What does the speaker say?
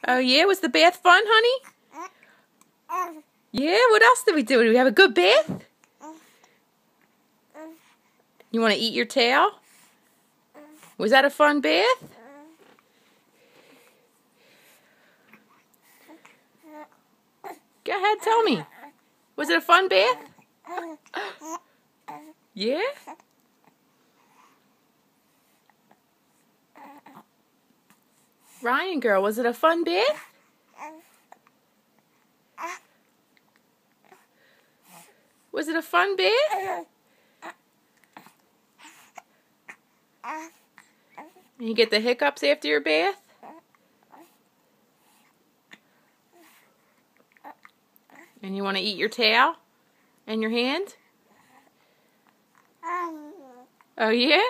Oh yeah, was the bath fun, honey? Yeah, what else did we do? Did we have a good bath? You want to eat your tail? Was that a fun bath? Go ahead, tell me. Was it a fun bath? Yeah? Ryan girl, was it a fun bath? Was it a fun bath? You get the hiccups after your bath? And you want to eat your tail? And your hand? Oh yeah?